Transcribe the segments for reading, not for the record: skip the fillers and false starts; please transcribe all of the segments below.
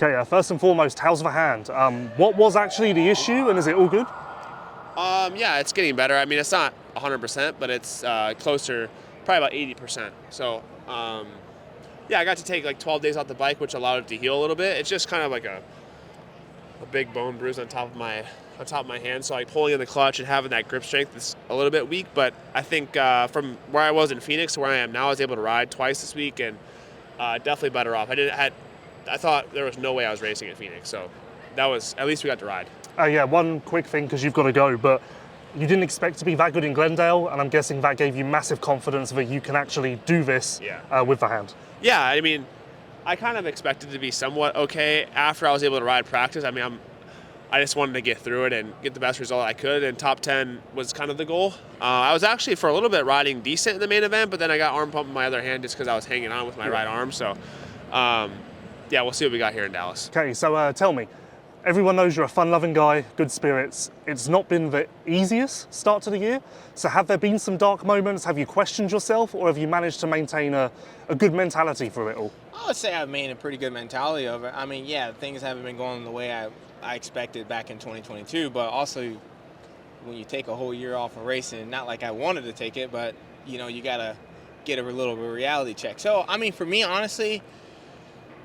Okay, first and foremost, how's the hand? What was actually the issue, and is it all good? Yeah, it's getting better. I mean, it's not 100%, but it's closer, probably about 80%. So, yeah, I got to take like 12 days off the bike, which allowed it to heal a little bit. It's just kind of like a big bone bruise on top of my hand. So like pulling in the clutch and having that grip strength is a little bit weak. But I think from where I was in Phoenix to where I am now, I was able to ride twice this week and definitely better off. I thought there was no way I was racing at Phoenix, so that was, at least we got to ride. Yeah, one quick thing, because you've got to go, but you didn't expect to be that good in Glendale, and I'm guessing that gave you massive confidence that you can actually do this with the hand. Yeah, I mean, I kind of expected to be somewhat okay after I was able to ride practice. I mean, I just wanted to get through it and get the best result I could, and top 10 was kind of the goal. I was actually, for a little bit, riding decent in the main event, but then I got arm pump in my other hand just because I was hanging on with my right arm, so yeah, we'll see what we got here in Dallas. Okay, so tell me, everyone knows you're a fun-loving guy, good spirits. It's not been the easiest start to the year, so have there been some dark moments? Have you questioned yourself, or have you managed to maintain a good mentality through it all? I would say I've made a pretty good mentality of it. I mean, yeah, things haven't been going the way I expected back in 2022, but also when you take a whole year off of racing, not like I wanted to take it, but you know, you gotta get a little reality check. So, I mean, for me, honestly,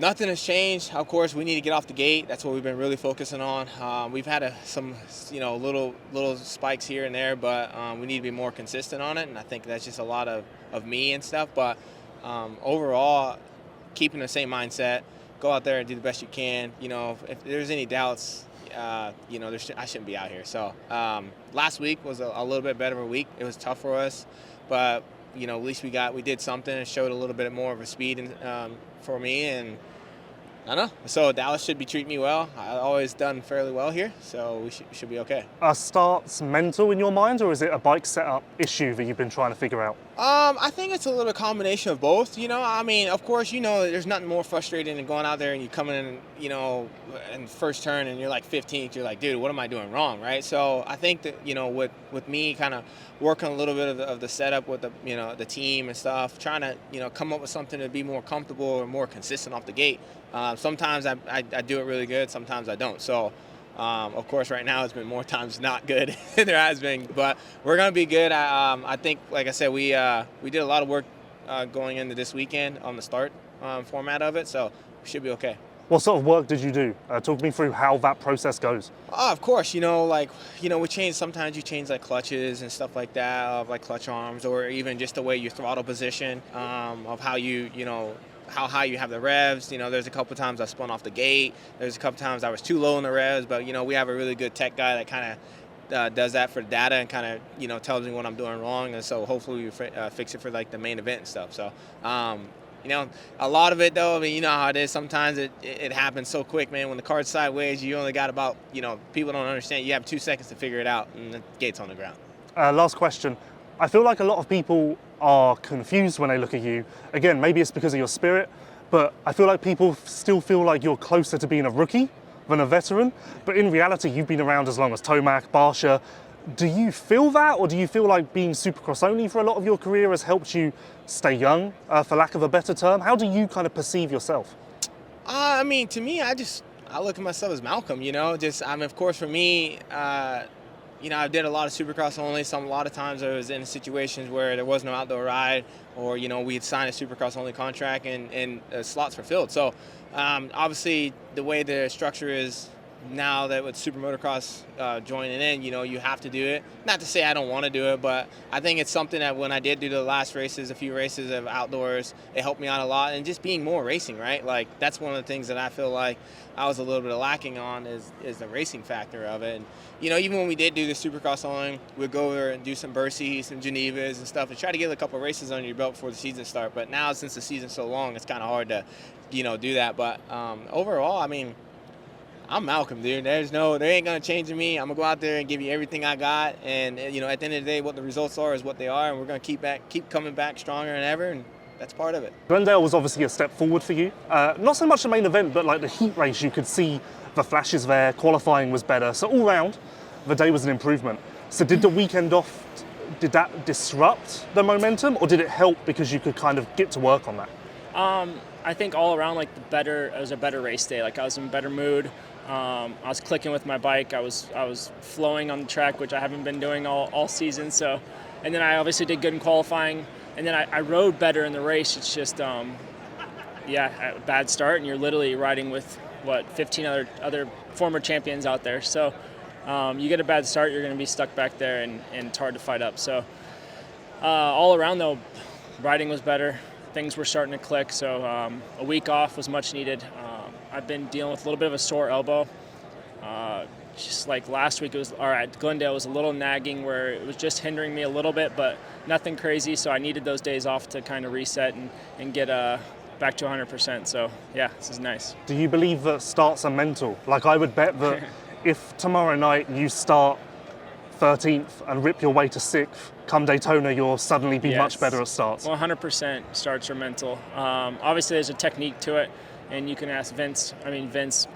nothing has changed. Of course, we need to get off the gate. That's what we've been really focusing on. We've had some, little spikes here and there, but we need to be more consistent on it. And I think that's just a lot of me and stuff. But overall, keeping the same mindset, go out there and do the best you can. You know, if there's any doubts, I shouldn't be out here. So last week was a little bit better of a week. It was tough for us, but you know, at least we did something and showed a little bit more of a speed for me, and I don't know. So Dallas should be treating me well. I've always done fairly well here, so we should be okay. Are starts mental in your mind, or is it a bike setup issue that you've been trying to figure out? I think it's a little combination of both. You know, I mean, of course, you know, there's nothing more frustrating than going out there and you come in, you know, in first turn and you're like 15th. You're like, dude, what am I doing wrong, right? So I think that, you know, with me kind of working a little bit of the setup with the team and stuff, trying to, you know, come up with something to be more comfortable or more consistent off the gate. Sometimes I do it really good. Sometimes I don't. So. Of course, right now it's been more times not good than there has been, but we're gonna be good. I think, like I said, we did a lot of work going into this weekend on the start format of it, so we should be okay. What sort of work did you do? Talk me through how that process goes. Of course, we change. Sometimes you change like clutches and stuff like that, of like clutch arms, or even just the way you throttle position, of how how high you have the revs. You know, there's a couple times I spun off the gate. There's a couple times I was too low in the revs, but, you know, we have a really good tech guy that kind of does that for data and kind of, you know, tells me what I'm doing wrong. And so hopefully we fix it for, like, the main event and stuff. So, you know, a lot of it, though, I mean, you know how it is. Sometimes it happens so quick, man. When the car's sideways, you only got about, you know, people don't understand. You have 2 seconds to figure it out, and the gate's on the ground. Last question. I feel like a lot of people are confused when they look at you. Again, maybe it's because of your spirit, but I feel like people still feel like you're closer to being a rookie than a veteran. But in reality, you've been around as long as Tomac, Barsha. Do you feel that, or do you feel like being Supercross only for a lot of your career has helped you stay young, for lack of a better term? How do you kind of perceive yourself? I mean, to me, I look at myself as Malcolm, you know. Of course, for me, you know, I did a lot of Supercross only. A lot of times I was in situations where there was no outdoor ride, or, you know, we'd sign a Supercross only contract and slots were filled. So obviously the way the structure is now, that with Super Motocross joining in, you know, you have to do it. Not to say I don't want to do it, but I think it's something that when I did do the last races, a few races of outdoors, it helped me out a lot. And just being more racing, right? Like, that's one of the things that I feel like I was a little bit lacking on is the racing factor of it. And, you know, even when we did do the Supercross only, we'd go over and do some Bercies, some Genevas and stuff, and try to get a couple of races under your belt before the season starts. But now, since the season's so long, it's kind of hard to, you know, do that. But overall, I mean, I'm Malcolm, dude. There ain't gonna change in me. I'm gonna go out there and give you everything I got, and, you know, at the end of the day, what the results are is what they are, and we're gonna keep coming back stronger than ever, and that's part of it. Glendale was obviously a step forward for you. Not so much the main event, but like the heat race, you could see the flashes there. Qualifying was better, so all round, the day was an improvement. So did the weekend off, did that disrupt the momentum, or did it help because you could kind of get to work on that? I think all around, like it was a better race day. Like I was in a better mood. I was clicking with my bike. I was flowing on the track, which I haven't been doing all season. So, and then I obviously did good in qualifying, and then I rode better in the race. It's just, a bad start, and you're literally riding with 15 other former champions out there. So, you get a bad start, you're going to be stuck back there, and it's hard to fight up. So, all around though, riding was better. Things were starting to click. So, a week off was much needed. I've been dealing with a little bit of a sore elbow. Just like last week, Glendale was a little nagging where it was just hindering me a little bit, but nothing crazy. So I needed those days off to kind of reset and get back to 100%. So yeah, this is nice. Do you believe that starts are mental? Like I would bet that if tomorrow night you start 13th and rip your way to 6th, come Daytona, you'll suddenly be much better at starts. Well, 100% starts are mental. Obviously, there's a technique to it. And you can ask Vince. I mean, Vince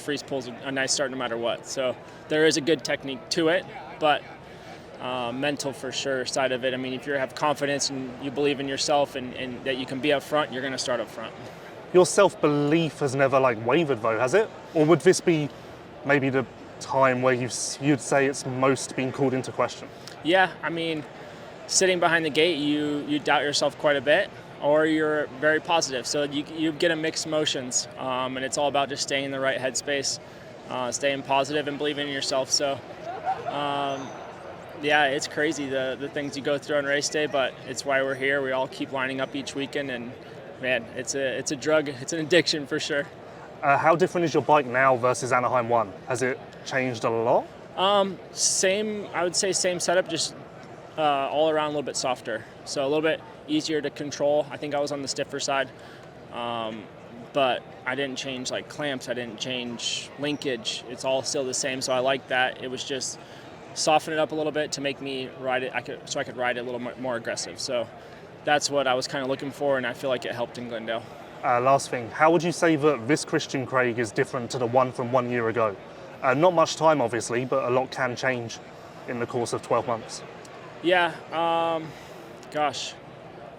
Freeze pulls a nice start no matter what. So there is a good technique to it, but mental for sure side of it. I mean, if you have confidence and you believe in yourself and that you can be up front, you're going to start up front. Your self-belief has never wavered though, has it? Or would this be maybe the time where you'd say it's most been called into question? Yeah, I mean, sitting behind the gate, you doubt yourself quite a bit. Or you're very positive. So you get a mixed emotions, and it's all about just staying in the right headspace, staying positive and believing in yourself. So, it's crazy the things you go through on race day, but it's why we're here. We all keep lining up each weekend, and man, it's a drug. It's an addiction for sure. How different is your bike now versus Anaheim 1? Has it changed a lot? Same. I would say same setup, just all around a little bit softer. So a little bit easier to control. I think I was on the stiffer side, but I didn't change clamps. I didn't change linkage. It's all still the same. So I like that. It was just soften it up a little bit to make me ride it. I could ride it a little more aggressive. So that's what I was kind of looking for, and I feel like it helped in Glendale. Last thing, how would you say that this Christian Craig is different to the one from 1 year ago? Not much time, obviously, but a lot can change in the course of 12 months. Yeah.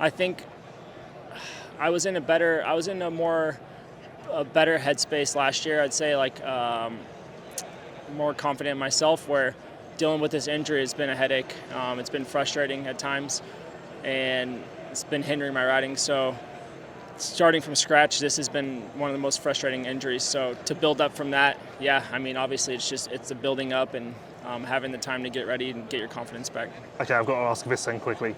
I think I was in a better headspace last year. I'd say more confident in myself, where dealing with this injury has been a headache. It's been frustrating at times, and it's been hindering my riding. So starting from scratch, this has been one of the most frustrating injuries. So to build up from that, obviously it's a building up and having the time to get ready and get your confidence back. Okay, I've got to ask this then quickly.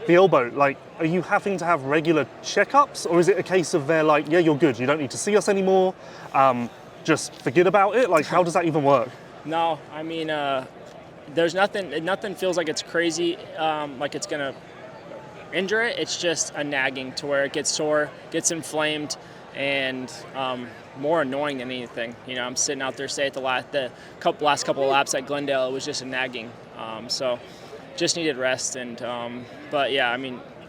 The elbow, are you having to have regular checkups, or is it a case of they're yeah, you're good, you don't need to see us anymore, just forget about it? How does that even work? No, I mean, there's nothing feels like it's crazy, like it's going to injure it. It's just a nagging to where it gets sore, gets inflamed, and more annoying than anything. I'm sitting out there, say at the last couple of laps at Glendale, it was just a nagging. So just needed rest. And but yeah,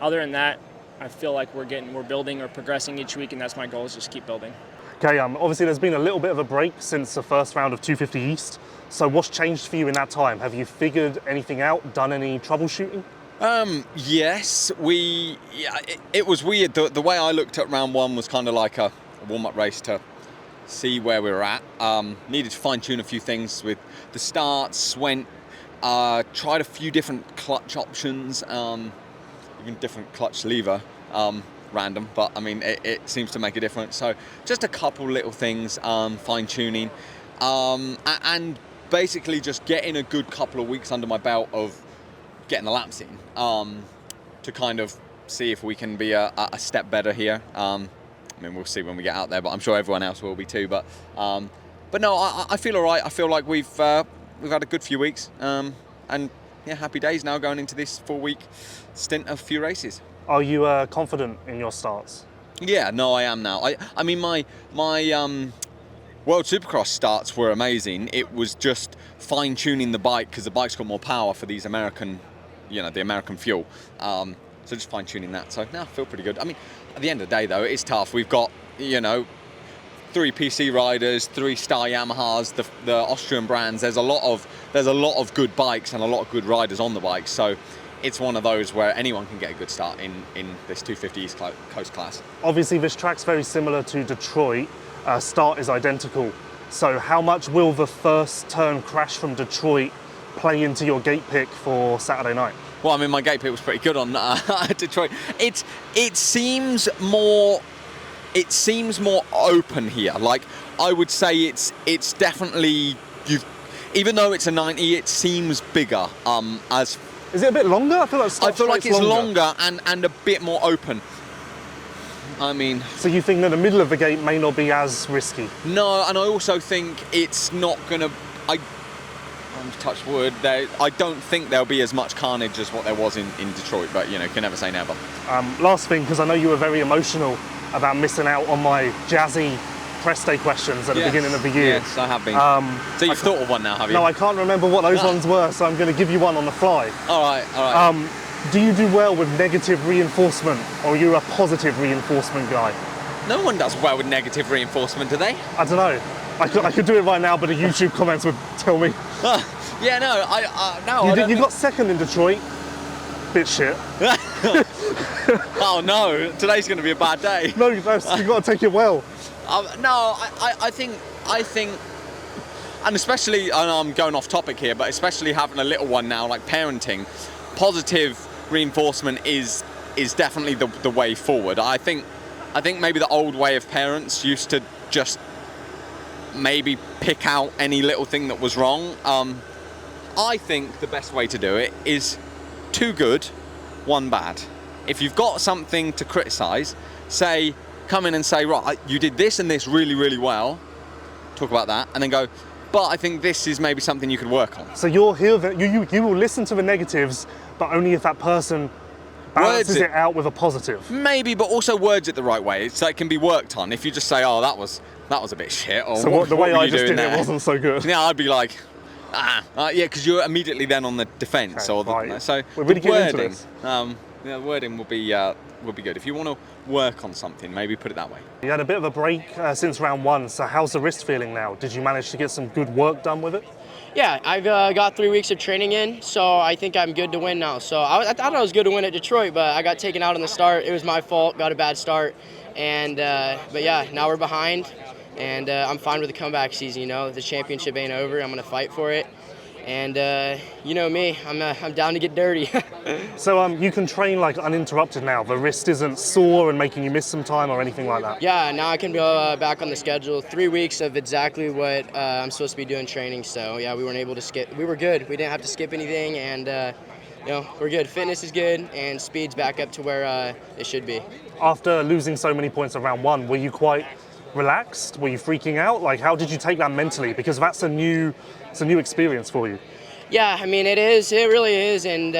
other than that, I feel like we're building or progressing each week, and that's my goal, is just keep building. Okay, obviously there's been a little bit of a break since the first round of 250 East. So what's changed for you in that time? Have you figured anything out, done any troubleshooting? Yes, it was weird. The way I looked at round one was kind of like a warm-up race to see where we were at. Needed to fine-tune a few things with the starts, tried a few different clutch options, even different clutch lever, random, but it seems to make a difference. So just a couple little things, fine-tuning, and basically just getting a good couple of weeks under my belt of getting the laps in, to kind of see if we can be a step better here. We'll see when we get out there, but I'm sure everyone else will be too. But no, I feel all right. I feel like we've had a good few weeks, and yeah, happy days now going into this 4-week stint of a few races. Are you confident in your starts? Yeah, no, I am now. My World Supercross starts were amazing. It was just fine-tuning the bike because the bike's got more power for these American, the American fuel. So just fine-tuning that. So now I feel pretty good. At the end of the day, though, it's tough. We've got, 3 PC riders, 3 Star Yamahas, the Austrian brands. There's a lot of good bikes and a lot of good riders on the bike. So it's one of those where anyone can get a good start in this 250 East Coast class. Obviously, this track's very similar to Detroit. Start is identical. So how much will the first turn crash from Detroit play into your gate pick for Saturday night? Well, I mean, my gate pick was pretty good on Detroit. It seems more open here. Like, I would say it's definitely, even though it's a 90, it seems bigger. Is it a bit longer? I feel like it's longer and a bit more open. I mean, so you think that the middle of the gate may not be as risky? No, and I also think it's not gonna. I'm touch wood. I don't think there'll be as much carnage as what there was in Detroit, but you know, can never say never. Last thing, because I know you were very emotional about missing out on my jazzy press day questions at the beginning of the year. Yes, I have been. So you've thought of one now, have you? No, I can't remember what those ones were, so I'm going to give you one on the fly. All right. Do you do well with negative reinforcement, or are you a positive reinforcement guy? No one does well with negative reinforcement, do they? I don't know. I could do it right now, but the YouTube comments would tell me. Yeah, no, You got second in Detroit. Bit shit. Oh no, today's going to be a bad day. No, you've got to take it well. No, I think, and especially, and I'm going off topic here, but especially having a little one now, like parenting, positive reinforcement is definitely the way forward. I think maybe the old way of parents used to just maybe pick out any little thing that was wrong. I think the best way to do it is 2 good, 1 bad. If you've got something to criticise, come in and say, right, you did this and this really, really well. Talk about that, and then go, but I think this is maybe something you could work on. So you will listen to the negatives, but only if that person balances it out with a positive. Maybe, but also words it the right way, so it can be worked on. If you just say, oh, that was a bit shit, or so the way I just did there? It wasn't so good. Yeah, I'd be like, yeah, because you're immediately then on the defence. Okay, right. So we're really the getting wording, into this. Wording will be good. If you want to work on something, maybe put it that way. You had a bit of a break since round 1, so how's the wrist feeling now? Did you manage to get some good work done with it? Yeah, I've got 3 weeks of training in, so I think I'm good to win now. So I thought I was good to win at Detroit, but I got taken out in the start. It was my fault, got a bad start. And but yeah, now we're behind, and I'm fine with the comeback season, you know. The championship ain't over. I'm going to fight for it. And you know me, I'm down to get dirty. So you can train like uninterrupted now. The wrist isn't sore and making you miss some time or anything like that. Yeah, now I can go back on the schedule. 3 weeks of exactly what I'm supposed to be doing training. So yeah, we weren't able to skip. We were good. We didn't have to skip anything, and you know, we're good. Fitness is good, and speed's back up to where it should be. After losing so many points in round 1, were you quite relaxed? Were you freaking out? Like, how did you take that mentally? Because that's a new experience for you. Yeah, I mean, it is. It really is. And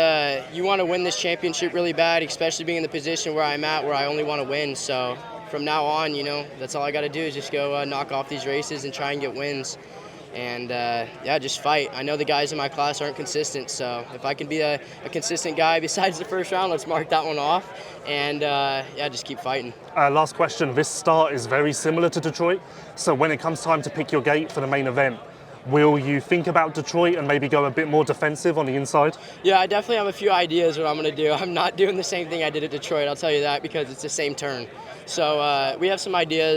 you want to win this championship really bad, especially being in the position where I'm at, where I only want to win. So from now on, you know, that's all I got to do is just go knock off these races and try and get wins. And yeah, just fight. I know the guys in my class aren't consistent, so if I can be a consistent guy besides the first round, let's mark that one off. And yeah, just keep fighting. Last question. This start is very similar to Detroit. So when it comes time to pick your gate for the main event, will you think about Detroit and maybe go a bit more defensive on the inside? Yeah, I definitely have a few ideas what I'm going to do. I'm not doing the same thing I did at Detroit, I'll tell you that, because it's the same turn. So we have some ideas,